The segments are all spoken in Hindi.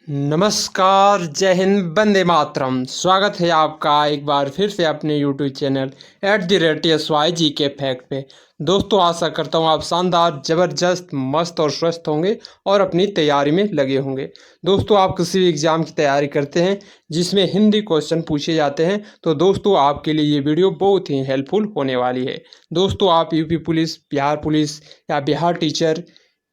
नमस्कार, जय हिंद, वंदे मातरम। स्वागत है आपका एक बार फिर से अपने यूट्यूब चैनल @SYG जी के फैक्ट पे। दोस्तों, आशा करता हूँ आप शानदार, ज़बरदस्त, मस्त और स्वस्थ होंगे और अपनी तैयारी में लगे होंगे। दोस्तों, आप किसी भी एग्ज़ाम की तैयारी करते हैं जिसमें हिंदी क्वेश्चन पूछे जाते हैं तो दोस्तों आपके लिए ये वीडियो बहुत ही हेल्पफुल होने वाली है। दोस्तों, आप यूपी पुलिस, बिहार पुलिस या बिहार टीचर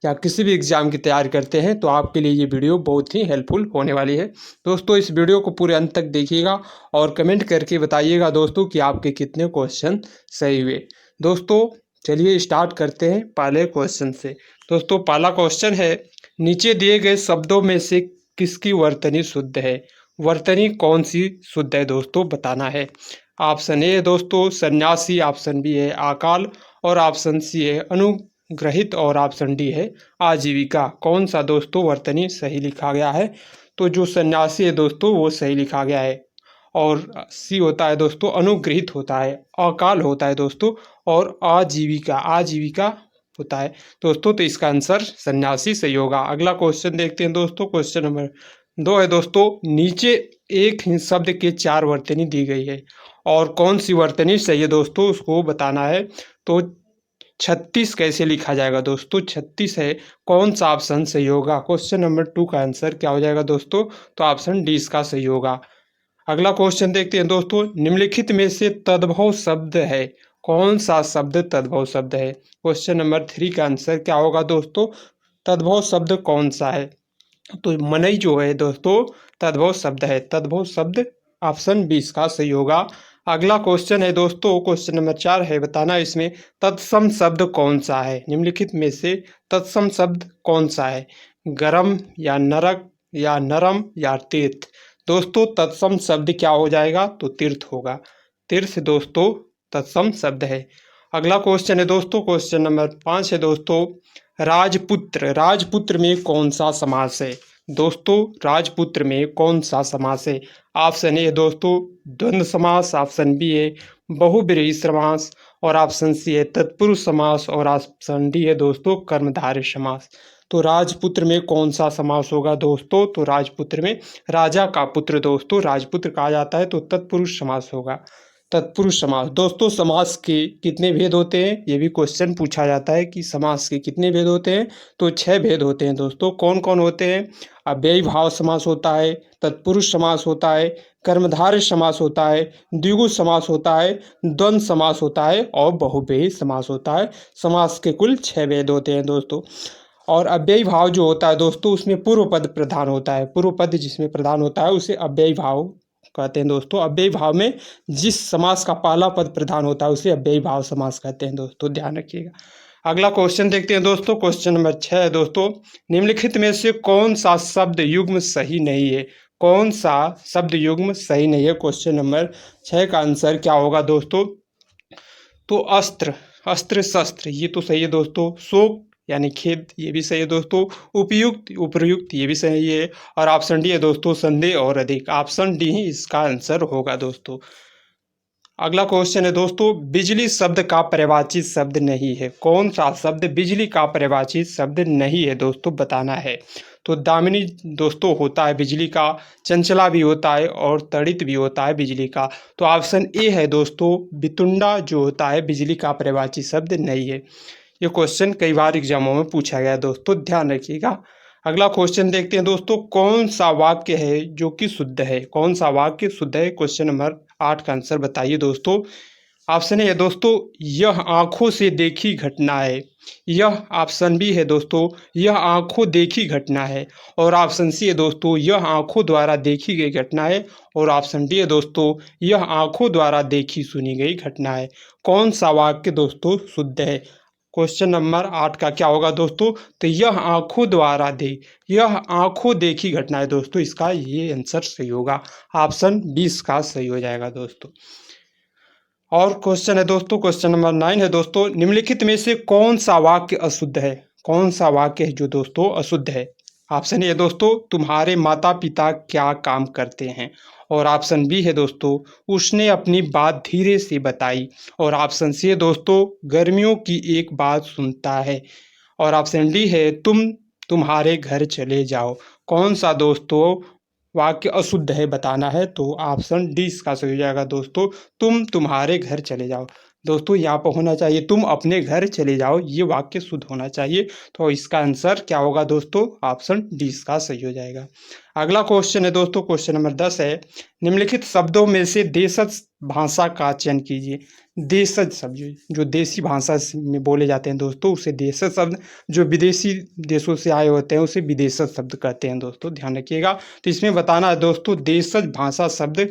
या किसी भी एग्ज़ाम की तैयारी करते हैं तो आपके लिए ये वीडियो बहुत ही हेल्पफुल होने वाली है। दोस्तों, इस वीडियो को पूरे अंत तक देखिएगा और कमेंट करके बताइएगा दोस्तों कि आपके कितने क्वेश्चन सही हुए। दोस्तों, चलिए स्टार्ट करते हैं पहले क्वेश्चन से। दोस्तों, पहला क्वेश्चन है, नीचे दिए गए शब्दों में से किसकी वर्तनी शुद्ध है? वर्तनी कौन सी शुद्ध है दोस्तों, बताना है। ऑप्शन ए है दोस्तों सन्यासी, ऑप्शन बी है अकाल और ऑप्शन सी है अनुग्रहित और ऑप्शन डी है आजीविका। कौन सा दोस्तों वर्तनी सही लिखा गया है? तो जो सन्यासी है दोस्तों वो सही लिखा गया है और सी होता है दोस्तों अनुग्रहित होता है, अकाल होता है दोस्तों और आजीविका आजीविका होता है दोस्तों। तो इसका आंसर सन्यासी सही होगा। अगला क्वेश्चन देखते हैं दोस्तों। क्वेश्चन नंबर 2 है दोस्तों, नीचे एक ही शब्द के 4 वर्तनी दी गई है और कौन सी वर्तनी सही है दोस्तों उसको बताना है। तो 36 कैसे लिखा जाएगा दोस्तों? 36 है, कौन सा ऑप्शन सही होगा? क्वेश्चन नंबर 2 का आंसर क्या हो जाएगा दोस्तों? तो ऑप्शन डी इसका सही होगा। अगला क्वेश्चन देखते हैं दोस्तों, निम्नलिखित में से तद्भव शब्द है, कौन सा शब्द तद्भव शब्द है? क्वेश्चन नंबर 3 का आंसर क्या होगा दोस्तों? तद्भव शब्द कौन सा है? तो मनई जो है दोस्तों तद्भव शब्द है। तद्भव शब्द ऑप्शन 20 का सही होगा। अगला क्वेश्चन है दोस्तों, क्वेश्चन नंबर 4 है, बताना इसमें तत्सम शब्द कौन सा है? निम्नलिखित में से तत्सम शब्द कौन सा है? गरम या नरक या नरम या तीर्थ? दोस्तों, तत्सम शब्द क्या हो जाएगा? तो तीर्थ होगा। तीर्थ दोस्तों तत्सम शब्द है। अगला क्वेश्चन है दोस्तों, क्वेश्चन नंबर 5 है दोस्तों, राजपुत्र, राजपुत्र में कौन सा समास है? दोस्तों, राजपुत्र में कौन सा समास है? ऑप्शन ए है दोस्तों द्वंद्व समास, ऑप्शन बी है बहुब्रीहि समास और ऑप्शन सी है तत्पुरुष समास और ऑप्शन डी है दोस्तों कर्मधारय समास। तो राजपुत्र में कौन सा समास होगा दोस्तों? तो राजपुत्र में राजा का पुत्र दोस्तों राजपुत्र कहा जाता है, तो तत्पुरुष समास होगा। तत्पुरुष समास। दोस्तों, समास के कितने भेद होते हैं? ये भी क्वेश्चन पूछा जाता है कि समास के कितने भेद होते हैं? तो 6 भेद होते हैं दोस्तों। कौन कौन होते हैं? अव्ययी भाव समास होता है, तत्पुरुष समास होता है, कर्मधारय समास होता है, द्विगु समास होता है, द्वंद्व समास होता है और बहुव्रीहि समास होता है। समास के कुल 6 भेद होते हैं दोस्तों। और अव्ययी भाव जो होता है दोस्तों उसमें पूर्व पद प्रधान होता है। पूर्व पद जिसमें प्रधान होता है उसे अव्ययी भाव कहते हैं दोस्तों। अव्ययी भाव में जिस समास का पहला पद प्रधान होता है उसे अव्ययी भाव समास कहते हैं दोस्तों, ध्यान रखिएगा। अगला क्वेश्चन देखते हैं दोस्तों। क्वेश्चन नंबर 6 है दोस्तों, निम्नलिखित में से कौन सा शब्द युग्म सही नहीं है? कौन सा शब्द युग्म सही नहीं है? क्वेश्चन नंबर 6 का आंसर क्या होगा दोस्तों? तो अस्त्र, अस्त्र शस्त्र ये तो सही है दोस्तों। शोक यानी खेद ये भी सही है दोस्तों। उपयुक्त, उपयुक्त ये भी सही है। और ऑप्शन डी है दोस्तों संदेह और अधिक। ऑप्शन डी ही इसका आंसर होगा दोस्तों। अगला क्वेश्चन है दोस्तों, बिजली शब्द का परिभाषित शब्द नहीं है। कौन सा शब्द बिजली का परिभाषित शब्द नहीं है दोस्तों, बताना है। तो दामिनी दोस्तों होता है बिजली का, चंचला भी होता है और तड़ित भी होता है बिजली का। तो ऑप्शन ए है दोस्तों बितुंडा जो होता है बिजली का परिभाषित शब्द नहीं है। ये क्वेश्चन कई बार एग्जामों में पूछा गया है दोस्तों, ध्यान रखिएगा। अगला क्वेश्चन देखते हैं दोस्तों, कौन सा वाक्य है जो कि शुद्ध है? कौन सा वाक्य शुद्ध है? क्वेश्चन नंबर 8 का आंसर बताइए दोस्तों। ऑप्शन ए है दोस्तों यह आंखों से देखी घटना है। यह ऑप्शन बी है दोस्तों यह आंखों देखी घटना है और ऑप्शन सी है दोस्तों यह आंखों द्वारा देखी गई घटना है और ऑप्शन डी है दोस्तों यह आंखों द्वारा देखी सुनी गई घटना है। कौन सा वाक्य दोस्तों शुद्ध है? क्वेश्चन नंबर 8 का क्या होगा दोस्तों? तो यह आंखों द्वारा यह आंखों देखी घटना है दोस्तों, इसका ये आंसर सही होगा। ऑप्शन 20 का सही हो जाएगा दोस्तों। और क्वेश्चन है दोस्तों, क्वेश्चन नंबर 9 है दोस्तों, निम्नलिखित में से कौन सा वाक्य अशुद्ध है? कौन सा वाक्य है जो दोस्तों अशुद्ध है? ऑप्शन ए दोस्तों तुम्हारे माता पिता क्या काम करते हैं और ऑप्शन बी है दोस्तों उसने अपनी बात धीरे से बताई और ऑप्शन सी है दोस्तों गर्मियों की एक बात सुनता है और ऑप्शन डी है तुम्हारे घर चले जाओ। कौन सा दोस्तों वाक्य अशुद्ध है बताना है। तो ऑप्शन डी इसका सही हो जाएगा दोस्तों, तुम तुम्हारे घर चले जाओ। दोस्तों यहाँ पर होना चाहिए तुम अपने घर चले जाओ, ये वाक्य शुद्ध होना चाहिए। तो इसका आंसर क्या होगा दोस्तों, ऑप्शन डी इसका सही हो जाएगा। अगला क्वेश्चन है दोस्तों, क्वेश्चन नंबर 10 है, निम्नलिखित शब्दों में से देशज भाषा का चयन कीजिए। देशज शब्द जो देसी भाषा में बोले जाते हैं दोस्तों, उसे देशज शब्द, जो विदेशी देशों से आए होते हैं उसे विदेशज शब्द कहते हैं दोस्तों, ध्यान रखिएगा। तो इसमें बताना है दोस्तों देशज भाषा शब्द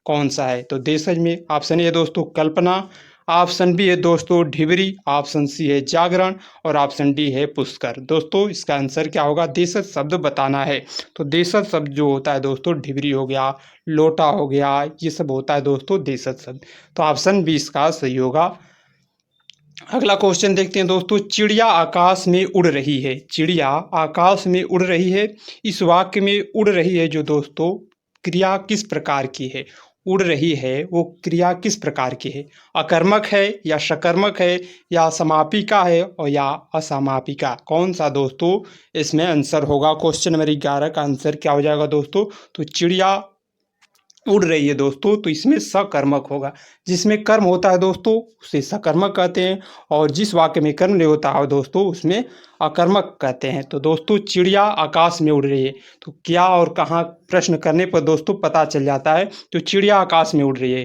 कौन सा है। तो देशज में ऑप्शन ए है दोस्तों कल्पना, ऑप्शन बी है दोस्तों ढिबरी, ऑप्शन सी है जागरण और ऑप्शन डी है पुष्कर। दोस्तों इसका आंसर क्या होगा, देशज शब्द बताना है। तो देशज शब्द जो होता है दोस्तों ढिबरी हो गया, लोटा हो गया, ये सब होता है दोस्तों देशज शब्द। तो ऑप्शन बी इसका सही होगा। अगला क्वेश्चन देखते हैं दोस्तों, चिड़िया आकाश में उड़ रही है। चिड़िया आकाश में उड़ रही है, इस वाक्य में उड़ रही है जो दोस्तों क्रिया किस प्रकार की है। उड़ रही है वो क्रिया किस प्रकार की है, अकर्मक है या सकर्मक है या समापिका है और या असमापिका। कौन सा दोस्तों इसमें आंसर होगा। क्वेश्चन नंबर 11 का आंसर क्या हो जाएगा दोस्तों, तो चिड़िया उड़ रही है दोस्तों, तो इसमें सकर्मक होगा। जिसमें कर्म होता है दोस्तों उसे सकर्मक कहते हैं, और जिस वाक्य में कर्म नहीं होता है दोस्तों उसमें अकर्मक कहते हैं। तो दोस्तों चिड़िया आकाश में उड़ रही है, तो क्या और कहाँ प्रश्न करने पर दोस्तों पता चल जाता है। तो चिड़िया आकाश में उड़ रही है,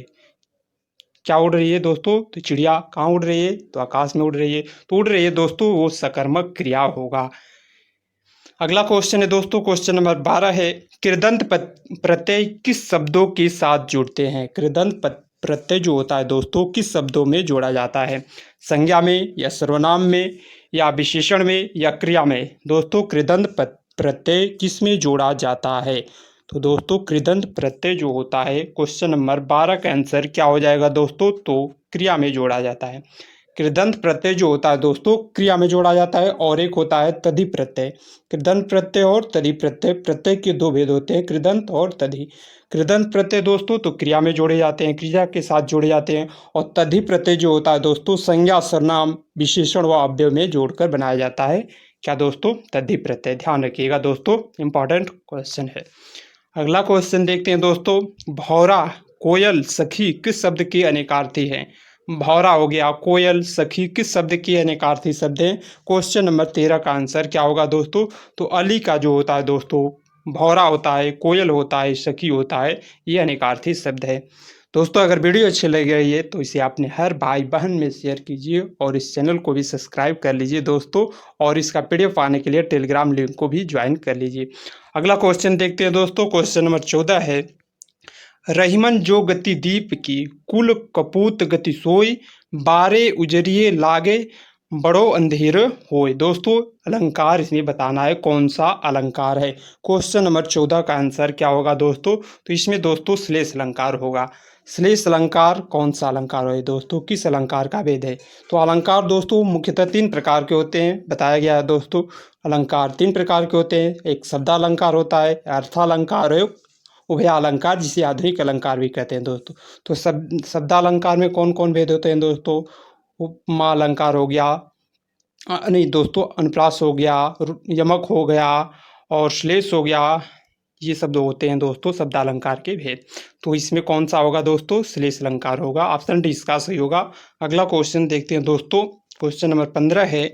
क्या उड़ रही है दोस्तों, तो चिड़िया कहाँ उड़ रही है, तो आकाश में उड़ रही है। तो उड़ रही है दोस्तों वो सकर्मक क्रिया होगा। अगला क्वेश्चन है दोस्तों, क्वेश्चन नंबर 12 है, कृदंत प्रत्यय किस शब्दों के साथ जुड़ते हैं। कृदंत प्रत्यय जो होता है दोस्तों किस शब्दों में जोड़ा जाता है, संज्ञा में या सर्वनाम में या विशेषण में या क्रिया में। दोस्तों कृदंत प्रत्यय किस में जोड़ा जाता है। तो दोस्तों कृदंत प्रत्यय जो होता है क्वेश्चन नंबर 12 का आंसर क्या हो जाएगा दोस्तों, तो क्रिया में जोड़ा जाता है। कृदंत प्रत्यय जो होता है दोस्तों क्रिया में जोड़ा जाता है, और एक होता है तदि प्रत्यय। कृदंत प्रत्यय और तदि प्रत्यय, प्रत्यय के दो भेद होते हैं, कृदंत और तदि। कृदंत प्रत्यय दोस्तों तो क्रिया में जोड़े जाते हैं, क्रिया के साथ जोड़े जाते हैं, और तदि प्रत्यय जो होता है दोस्तों संज्ञा सर्वनाम विशेषण व अव्यय में जोड़कर बनाया जाता है। क्या दोस्तों, तदि प्रत्यय। ध्यान रखिएगा दोस्तों, इंपॉर्टेंट क्वेश्चन है। अगला क्वेश्चन देखते हैं दोस्तों, भौरा कोयल सखी किस शब्द के अनेकार्थी हैं। भौरा हो गया, कोयल, सखी किस शब्द के अनेकार्थी शब्द हैं। क्वेश्चन नंबर 13 का आंसर क्या होगा दोस्तों, तो अली का जो होता है दोस्तों भौरा होता है, कोयल होता है, सखी होता है, ये अनेकार्थी शब्द है। दोस्तों अगर वीडियो अच्छी लग रही है तो इसे अपने हर भाई बहन में शेयर कीजिए और इस चैनल को भी सब्सक्राइब कर लीजिए दोस्तों, और इसका PDF पाने के लिए टेलीग्राम लिंक को भी ज्वाइन कर लीजिए। अगला क्वेश्चन देखते हैं दोस्तों, क्वेश्चन नंबर 14 है, रहीमन जो गति दीप की, कुल कपूत गति सोई, बारे उजरिए लागे, बड़ो अंधेर होए। दोस्तों अलंकार इसमें बताना है कौन सा अलंकार है। क्वेश्चन नंबर 14 का आंसर क्या होगा दोस्तों, तो इसमें दोस्तों श्लेष अलंकार होगा। श्लेष अलंकार कौन सा अलंकार है दोस्तों, किस अलंकार का भेद है। तो अलंकार दोस्तों मुख्यतः 3 प्रकार के होते हैं, बताया गया है दोस्तों। अलंकार 3 प्रकार के होते हैं, एक शब्दालंकार होता है, अर्थालंकार है, उभयालंकार जिसे आधुनिक अलंकार भी कहते हैं दोस्तों। तो शब्दालंकार में कौन कौन भेद होते हैं दोस्तों, उपमा अलंकार हो गया, नहीं दोस्तों अनुप्रास हो गया, यमक हो गया और श्लेष हो गया, ये शब्द होते हैं दोस्तों शब्दालंकार के भेद। तो इसमें कौन सा होगा दोस्तों, श्लेष अलंकार होगा, ऑप्शन डी इसका सही होगा। अगला क्वेश्चन देखते हैं दोस्तों, क्वेश्चन नंबर 15 है,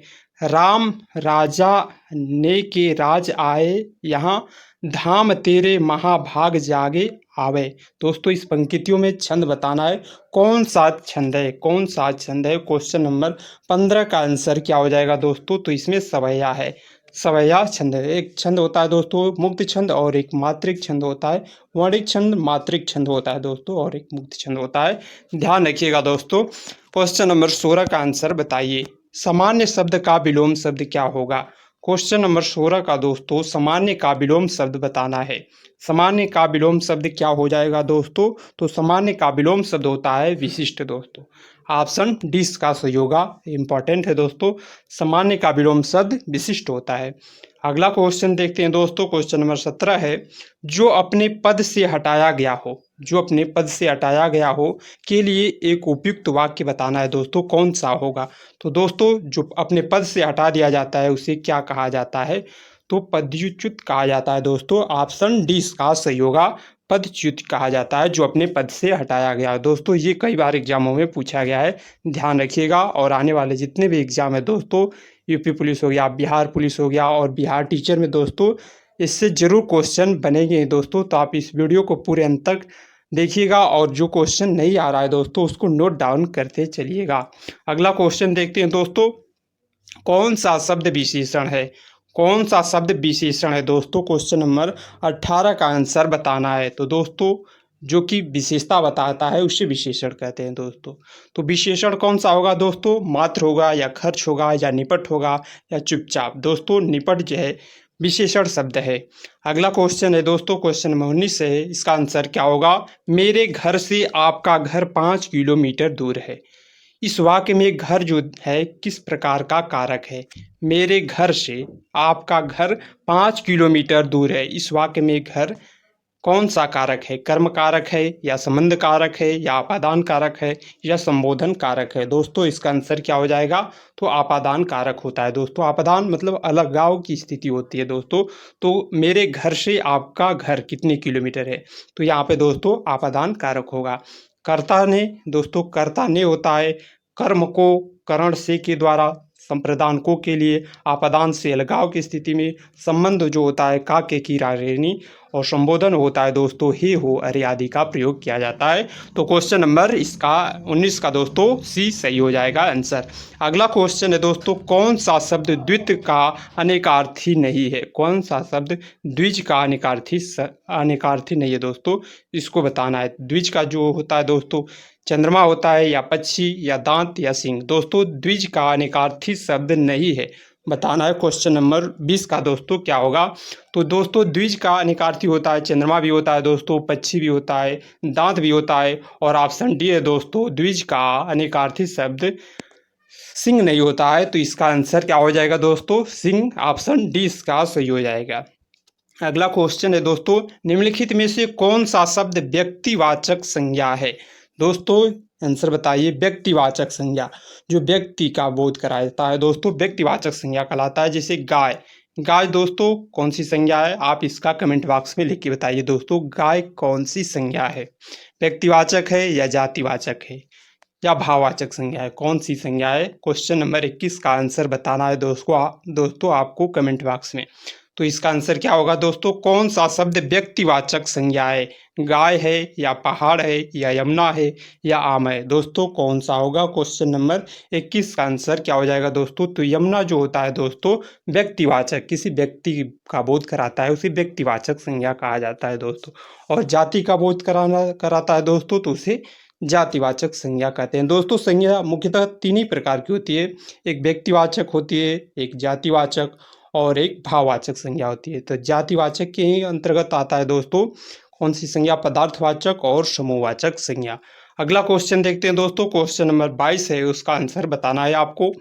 राम राजा ने के राज आए यहाँ, धाम तेरे महाभाग जागे आवे। दोस्तों इस पंक्तियों में छंद बताना है, कौन सा छंद है, कौन सा छंद है। क्वेश्चन नंबर 15 का आंसर क्या हो जाएगा दोस्तों, तो इसमें सवैया है, सवैया छंद है। एक छंद होता है दोस्तों मुक्त छंद और एक मात्रिक छंद होता है, वर्णिक छंद मात्रिक छंद होता है दोस्तों और एक मुक्त छंद होता है, ध्यान रखिएगा दोस्तों। क्वेश्चन नंबर 16 का आंसर बताइए, सामान्य शब्द का विलोम शब्द क्या होगा। क्वेश्चन नंबर 16 का दोस्तों सामान्य का विलोम शब्द बताना है। सामान्य का विलोम शब्द क्या हो जाएगा दोस्तों, तो सामान्य का विलोम शब्द होता है विशिष्ट दोस्तों, ऑप्शन डी का सही होगा, इंपॉर्टेंट है दोस्तों, सामान्य का विलोम शब्द विशिष्ट होता है। अगला क्वेश्चन देखते हैं दोस्तों, क्वेश्चन नंबर 17 है, जो अपने पद से हटाया गया हो, जो अपने पद से हटाया गया हो के लिए एक उपयुक्त वाक्य बताना है दोस्तों, कौन सा होगा। तो दोस्तों जो अपने पद से हटा दिया जाता है उसे क्या कहा जाता है, तो पदच्युत कहा जाता है दोस्तों। ऑप्शन डी इसका सही होगा, पदच्युत कहा जाता है जो अपने पद से हटाया गया है दोस्तों। ये कई बार एग्जामों में पूछा गया है, ध्यान रखिएगा। और आने वाले जितने भी एग्जाम है दोस्तों, यूपी पुलिस हो गया, बिहार पुलिस हो गया और बिहार टीचर में दोस्तों, इससे जरूर क्वेश्चन बनेंगे दोस्तों। तो आप इस वीडियो को पूरे अंत तक देखिएगा और जो क्वेश्चन नहीं आ रहा है दोस्तों उसको नोट डाउन करते चलिएगा। अगला क्वेश्चन देखते हैं दोस्तों, कौन सा शब्द विशेषण है? कौन सा शब्द विशेषण है दोस्तों? क्वेश्चन नंबर 18 का आंसर बताना है। तो दोस्तों जो कि विशेषता बताता है उसे विशेषण कहते हैं दोस्तों। तो विशेषण कौन सा होगा दोस्तों? मात्र होगा या खर्च होगा या निपट होगा या चुपचाप? दोस्तों निपट जो है विशेषण शब्द है। अगला क्वेश्चन है दोस्तों, क्वेश्चन नंबर 19 है, इसका आंसर क्या होगा? मेरे घर से आपका घर 5 किलोमीटर दूर है। इस वाक्य में घर जो है किस प्रकार का कारक है? मेरे घर से आपका घर 5 किलोमीटर दूर है। इस वाक्य में घर कौन सा कारक है? कर्म कारक है या संबंध कारक है या आपादान कारक है या संबोधन कारक है? दोस्तों इसका आंसर क्या हो जाएगा? तो आपादान कारक होता है दोस्तों। आपादान मतलब अलगाव की स्थिति होती है दोस्तों। तो मेरे घर से आपका घर कितने किलोमीटर है? तो यहाँ पे दोस्तों आपादान कारक होगा। कर्ता ने दोस्तों, कर्ता ने होता है कर्म को करण से के द्वारा, संप्रदान को के लिए, आपादान से अलगाव की स्थिति में, संबंध जो होता है का के की रारेणी, और संबोधन होता है दोस्तों हे हो अरे आदि का प्रयोग किया जाता है। तो क्वेश्चन नंबर इसका 19 का दोस्तों सी सही हो जाएगा आंसर। अगला क्वेश्चन है दोस्तों, कौन सा शब्द द्वित का अनेकार्थी नहीं है? कौन सा शब्द द्विज का अनेकार्थी नहीं है दोस्तों? इसको बताना है। द्विज का जो होता है दोस्तों चंद्रमा होता है या पक्षी या दांत या सिंह। दोस्तों द्विज का अनेकार्थी शब्द नहीं है, बताना है। क्वेश्चन नंबर 20 का दोस्तों क्या होगा? तो दोस्तों द्विज का अनेकार्थी होता है, चंद्रमा भी होता है दोस्तों, पक्षी भी होता है, दांत भी होता है, और ऑप्शन डी है दोस्तों द्विज का अनेकार्थी शब्द सिंह नहीं होता है। तो इसका आंसर क्या हो जाएगा दोस्तों? सिंह। ऑप्शन डी इसका सही हो जाएगा। अगला क्वेश्चन है दोस्तों, निम्नलिखित में से कौन सा शब्द व्यक्तिवाचक संज्ञा है? दोस्तों आंसर बताइए। व्यक्तिवाचक संज्ञा जो व्यक्ति का बोध कराता है दोस्तों, व्यक्तिवाचक संज्ञा कहलाता है। जैसे गाय, गाय दोस्तों कौन सी संज्ञा है? आप इसका कमेंट बॉक्स में लिख के बताइए दोस्तों, गाय कौन सी संज्ञा है? व्यक्तिवाचक है या जातिवाचक है या भाववाचक संज्ञा है? कौन सी संज्ञा है? क्वेश्चन नंबर 21 का आंसर बताना है दोस्तों आपको कमेंट बॉक्स में। तो इसका आंसर क्या होगा दोस्तों? कौन सा शब्द व्यक्तिवाचक संज्ञा है? गाय है या पहाड़ है या यमुना है या आम है? दोस्तों कौन सा होगा? क्वेश्चन नंबर 21 का आंसर क्या हो जाएगा दोस्तों? तो यमुना जो होता है दोस्तों व्यक्तिवाचक, किसी व्यक्ति का बोध कराता है उसे व्यक्तिवाचक संज्ञा कहा जाता है दोस्तों। और जाति का बोध कराता है दोस्तों तो उसे जातिवाचक संज्ञा कहते हैं दोस्तों। संज्ञा मुख्यतः तीन ही प्रकार की होती है, एक व्यक्तिवाचक होती है, एक जातिवाचक और एक भाववाचक संज्ञा होती है। तो जातिवाचक के ही अंतर्गत आता है दोस्तों कौन सी संज्ञा? पदार्थवाचक और समूहवाचक संज्ञा। अगला क्वेश्चन देखते हैं दोस्तों, क्वेश्चन नंबर 22 है, उसका आंसर बताना है आपको।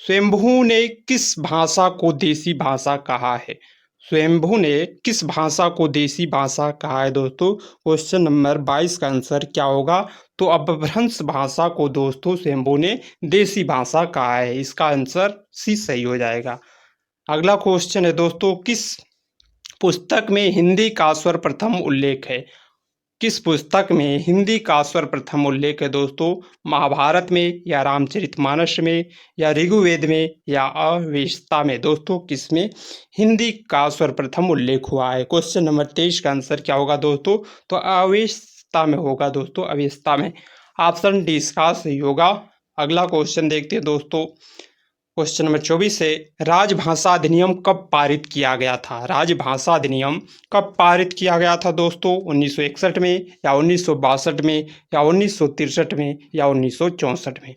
स्वयंभू ने किस भाषा को देसी भाषा कहा है? स्वयंभू ने किस भाषा को देसी भाषा कहा है दोस्तों? क्वेश्चन नंबर 22 का आंसर क्या होगा? तो अपभ्रंश भाषा को दोस्तों स्वयंभू ने देसी भाषा कहा है। इसका आंसर सी सही हो जाएगा। अगला क्वेश्चन है दोस्तों, किस पुस्तक में हिंदी का सर्वप्रथम उल्लेख है? किस पुस्तक में हिंदी का सर्वप्रथम उल्लेख है दोस्तों? महाभारत में या रामचरितमानस में या ऋग्वेद में या अवेस्ता में? दोस्तों किसमें हिंदी का सर्वप्रथम उल्लेख हुआ है? क्वेश्चन नंबर 23 का आंसर क्या होगा दोस्तों? तो अवेस्ता में होगा दोस्तों, अवेस्ता में। ऑप्शन डी इसका सही होगा। अगला क्वेश्चन देखते हैं दोस्तों, क्वेश्चन नंबर 24 है, राजभाषा अधिनियम कब पारित किया गया था? राजभाषा अधिनियम कब पारित किया गया था दोस्तों? 1961 में या 1962 में या 1963 में या 1964 में?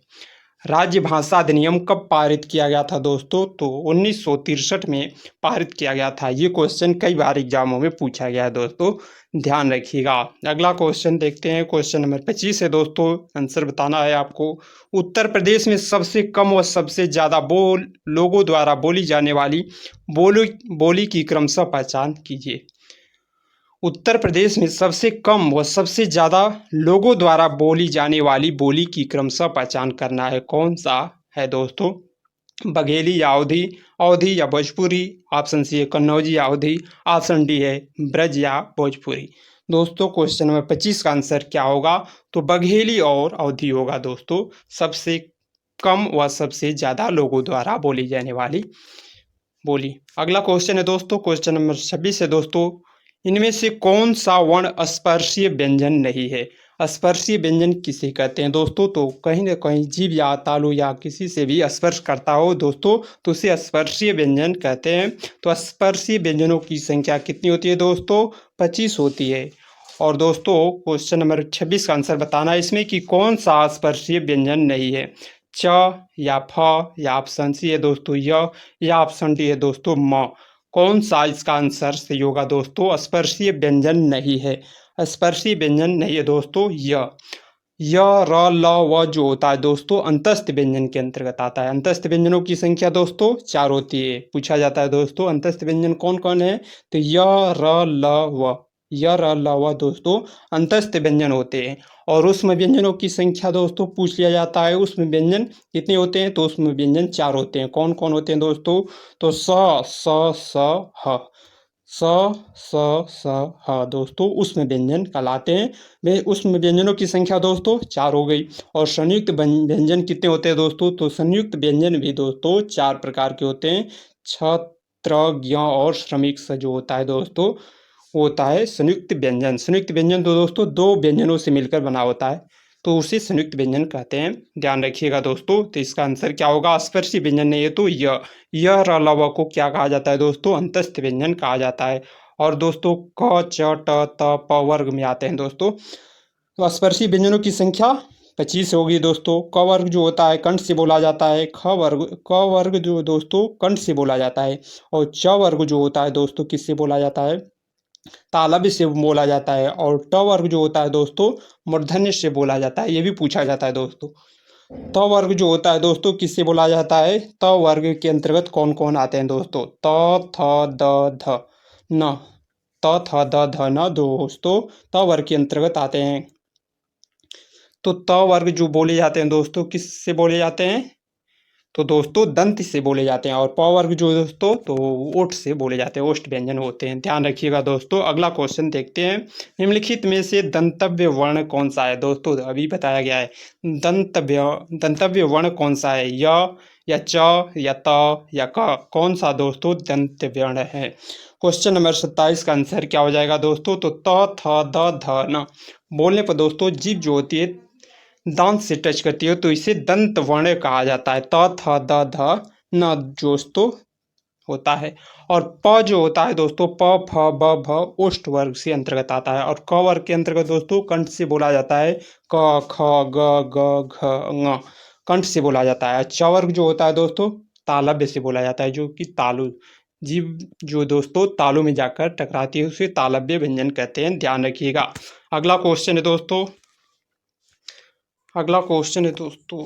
राजभाषा अधिनियम कब पारित किया गया था दोस्तों? तो 1963 में पारित किया गया था। ये क्वेश्चन कई बार एग्जामों में पूछा गया है दोस्तों, ध्यान रखिएगा। अगला क्वेश्चन देखते हैं, क्वेश्चन नंबर 25 है दोस्तों, आंसर बताना है आपको। उत्तर प्रदेश में सबसे कम व सबसे ज़्यादा लोगों द्वारा बोली जाने वाली बोली की क्रमशः पहचान कीजिए। उत्तर प्रदेश में सबसे कम व सबसे ज़्यादा लोगों द्वारा बोली जाने वाली बोली की क्रमशः पहचान करना है। कौन सा है दोस्तों? बघेली या अवधी, अवधी या भोजपुरी, ऑप्शन सी है कन्नौजी या अवधी, ऑप्शन डी है ब्रज या भोजपुरी। दोस्तों क्वेश्चन नंबर 25 का आंसर क्या होगा? तो बघेली और अवधी होगा दोस्तों, सबसे कम व सबसे ज़्यादा लोगों द्वारा बोली जाने वाली बोली। अगला क्वेश्चन है दोस्तों, क्वेश्चन नंबर 26 है दोस्तों, इनमें से कौन सा वर्ण स्पर्शीय व्यंजन नहीं है? स्पर्शीय व्यंजन किसे कहते हैं दोस्तों? तो कहीं ना कहीं जीभ या तालु या किसी से भी स्पर्श करता हो दोस्तों, तो उसे स्पर्शीय व्यंजन कहते हैं। तो स्पर्शीय व्यंजनों की संख्या कितनी होती है दोस्तों? 25 होती है। और दोस्तों क्वेश्चन नंबर 26 का आंसर बताना है इसमें कि कौन सा स्पर्शीय व्यंजन नहीं है। च या फ या ऑप्शन सी है दोस्तों य या ऑप्शन डी है दोस्तों म। कौन सा इसका आंसर सही होगा दोस्तों? स्पर्शीय व्यंजन नहीं है, स्पर्शीय व्यंजन नहीं है दोस्तों य र ल व जो होता है दोस्तों अंतस्थ व्यंजन के अंतर्गत आता है। अंतस्थ व्यंजनों की संख्या दोस्तों 4 होती है। पूछा जाता है दोस्तों अंतस्थ व्यंजन कौन कौन है? तो य र ल व, य र ल व दोस्तों अंतस्थ व्यंजन होते हैं। और उष्म व्यंजनों की संख्या दोस्तों पूछ लिया जाता है, उष्म व्यंजन कितने होते हैं? तो उष्म व्यंजन 4 होते हैं। कौन कौन होते हैं दोस्तों? तो स ह, स ह दोस्तों उष्म व्यंजन कहलाते हैं। वे उष्म व्यंजनों की संख्या दोस्तों 4 हो गई। और संयुक्त व्यंजन कितने होते हैं दोस्तों? तो संयुक्त व्यंजन भी दोस्तों 4 प्रकार के होते हैं। छ, त्र, ज्ञ और श्रमिक स जो होता है दोस्तों वो होता है संयुक्त व्यंजन। संयुक्त व्यंजन तो दोस्तों 2 व्यंजनों से मिलकर बना होता है, तो उसे संयुक्त व्यंजन कहते हैं। ध्यान रखिएगा दोस्तों। तो इसका आंसर क्या होगा? स्पर्शी व्यंजन नहीं है तो य र ल व को क्या कहा जाता है दोस्तों? अंतस्थ व्यंजन कहा जाता है। और दोस्तों क च ट त प वर्ग में आते हैं दोस्तों। तो स्पर्शी व्यंजनों की संख्या 25 होगी दोस्तों। क वर्ग जो होता है कंठ से बोला जाता है। क वर्ग जो दोस्तों कंठ से बोला जाता है। और च वर्ग जो होता है दोस्तों किससे बोला जाता है? तालव्य से बोला जाता है। और ट वर्ग जो होता है दोस्तों मूर्धन्य से बोला जाता है, ये भी पूछा जाता है दोस्तों। त वर्ग जो होता है दोस्तों किससे बोला जाता है? त वर्ग के अंतर्गत कौन कौन आते हैं दोस्तों? त थ द ध न, त थ द ध न दोस्तों त वर्ग के अंतर्गत आते हैं। तो त वर्ग जो बोले जाते हैं दोस्तों किससे बोले जाते हैं? तो दोस्तों दंत से बोले जाते हैं। और प वर्ग जो दोस्तों तो ओठ से बोले जाते हैं, ओष्ठ व्यंजन होते हैं। ध्यान रखिएगा दोस्तों। अगला क्वेश्चन देखते हैं, निम्नलिखित में से दंतव्य वर्ण कौन सा है? दोस्तों अभी बताया गया है दंतव्य वर्ण कौन सा है? या च या त या क, कौन सा दोस्तों दंतव्य वर्ण है? क्वेश्चन नंबर 27 का आंसर क्या हो जाएगा दोस्तों? तो त थ द ध न बोलने पर दोस्तों जीभ जो होती है दांत से टच करती है तो इसे दंत वर्ण कहा जाता है। त थ द ध न दोस्तों होता है। और प जो होता है दोस्तों प फ ब भ ओष्ठ वर्ग से अंतर्गत आता है। और क वर्ग के अंतर्गत दोस्तों कंठ से बोला जाता है। क ख ग ग घ ङ कंठ से बोला जाता है। च वर्ग जो होता है दोस्तों तालव्य से बोला जाता है, जो कि तालु जीभ जो दोस्तों तालु में जाकर टकराती है उसे तालव्य व्यंजन कहते हैं। ध्यान रखिएगा। अगला क्वेश्चन है दोस्तों, अगला क्वेश्चन है दोस्तों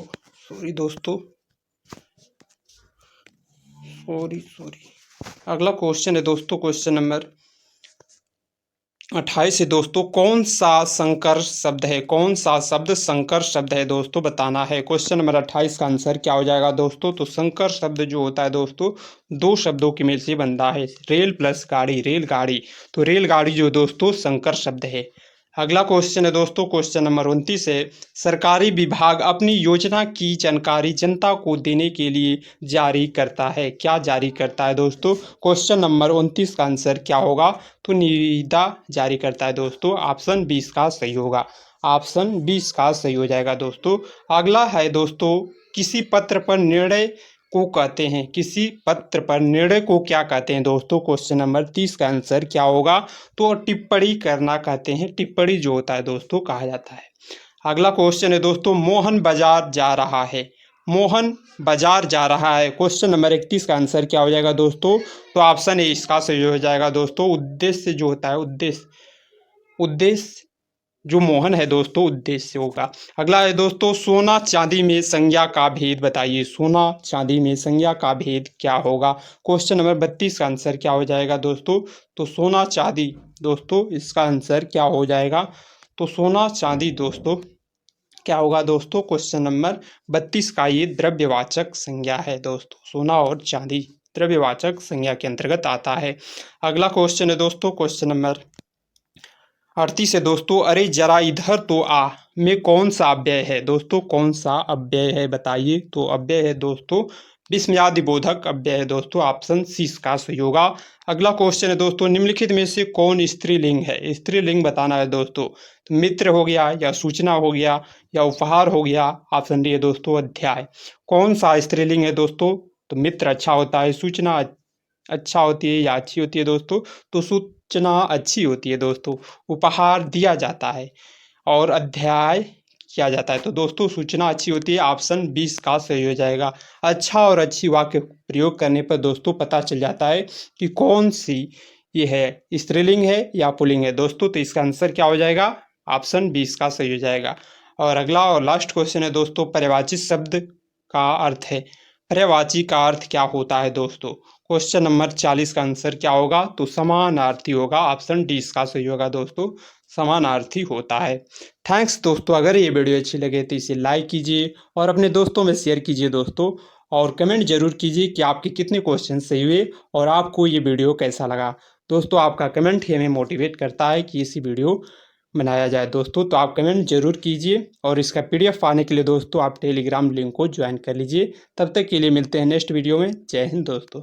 अगला क्वेश्चन है दोस्तों क्वेश्चन नंबर 28 है दोस्तों, कौन सा संकर शब्द है? कौन सा शब्द संकर शब्द है दोस्तों बताना है। क्वेश्चन नंबर 28 का आंसर क्या हो जाएगा दोस्तों? तो संकर शब्द जो होता है दोस्तों 2 शब्दों के मेल से बनता है। रेल प्लस गाड़ी, रेलगाड़ी। तो रेलगाड़ी जो दोस्तों संकर शब्द है। अगला क्वेश्चन है दोस्तों क्वेश्चन नंबर 29 है, सरकारी विभाग अपनी योजना की जानकारी जनता को देने के लिए जारी करता है। क्या जारी करता है दोस्तों? क्वेश्चन नंबर 29 का आंसर क्या होगा? तो निविदा जारी करता है दोस्तों। ऑप्शन 20 का सही होगा, ऑप्शन 20 का सही हो जाएगा दोस्तों। अगला है दोस्तों, किसी पत्र पर निर्णय को कहते हैं। किसी पत्र पर निर्णय को क्या कहते हैं दोस्तों? क्वेश्चन नंबर 30 का आंसर क्या होगा? तो टिप्पणी करना कहते हैं। टिप्पणी जो होता है दोस्तों कहा जाता है। अगला क्वेश्चन है दोस्तों, मोहन बाजार जा रहा है। मोहन बाजार जा रहा है। क्वेश्चन नंबर 31 का आंसर क्या हो जाएगा दोस्तों? तो ऑप्शन ए इसका सही हो जाएगा दोस्तों। उद्देश्य जो होता है उद्देश्य जो मोहन है दोस्तों उद्देश्य होगा। अगला है दोस्तों, सोना चांदी में संज्ञा का भेद बताइए। सोना चांदी में संज्ञा का भेद क्या होगा? क्वेश्चन नंबर 32 का आंसर क्या हो जाएगा दोस्तों? तो सोना चांदी दोस्तों इसका आंसर क्या हो जाएगा? तो सोना चांदी दोस्तों क्या होगा दोस्तों? क्वेश्चन नंबर 32 का ये द्रव्यवाचक संज्ञा है दोस्तों। सोना और चांदी द्रव्यवाचक संज्ञा के अंतर्गत आता है। अगला क्वेश्चन है दोस्तों, क्वेश्चन नंबर 38 है दोस्तों। अरे जरा इधर तो आ में कौन सा अव्यय है दोस्तों? कौन सा अव्यय है बताइए? तो अव्यय है दोस्तों विस्मयादि बोधक अव्यय है दोस्तों। ऑप्शन सी इसका सही होगा। अगला क्वेश्चन है दोस्तों, निम्नलिखित में से कौन स्त्रीलिंग है? स्त्रीलिंग बताना है दोस्तों। तो मित्र हो गया, या सूचना हो गया, या उपहार हो गया। ऑप्शन डी है दोस्तों अध्याय। कौन सा स्त्रीलिंग है दोस्तों? तो मित्र अच्छा होता है, सूचना अच्छा होती है या अच्छी होती है दोस्तों? तो सूचना अच्छी होती है दोस्तों। उपहार दिया जाता है और अध्याय किया जाता है। तो दोस्तों सूचना अच्छी होती है। ऑप्शन 20 का सही हो जाएगा। अच्छा और अच्छी वाक्य प्रयोग करने पर दोस्तों पता चल जाता है कि कौन सी ये है, स्त्रीलिंग है या पुल्लिंग है दोस्तों। तो इसका आंसर क्या हो जाएगा? ऑप्शन 20 का सही हो जाएगा। और अगला और लास्ट क्वेश्चन है दोस्तों, पर्यायवाची शब्द का अर्थ है। पर्यायवाची का अर्थ क्या होता है दोस्तों? क्वेश्चन नंबर 40 का आंसर क्या होगा? तो समानार्थी होगा। ऑप्शन डी इसका सही होगा दोस्तों, समानार्थी होता है। थैंक्स दोस्तों। अगर ये वीडियो अच्छी लगे तो इसे लाइक कीजिए और अपने दोस्तों में शेयर कीजिए दोस्तों। और कमेंट जरूर कीजिए कि आपके कितने क्वेश्चन सही हुए और आपको ये वीडियो कैसा लगा दोस्तों। आपका कमेंट ही हमें मोटिवेट करता है कि इसी वीडियो बनाया जाए दोस्तों। तो आप कमेंट जरूर कीजिए और इसका PDF पाने के लिए दोस्तों आप टेलीग्राम लिंक को ज्वाइन कर लीजिए। तब तक के लिए मिलते हैं नेक्स्ट वीडियो में। जय हिंद दोस्तों।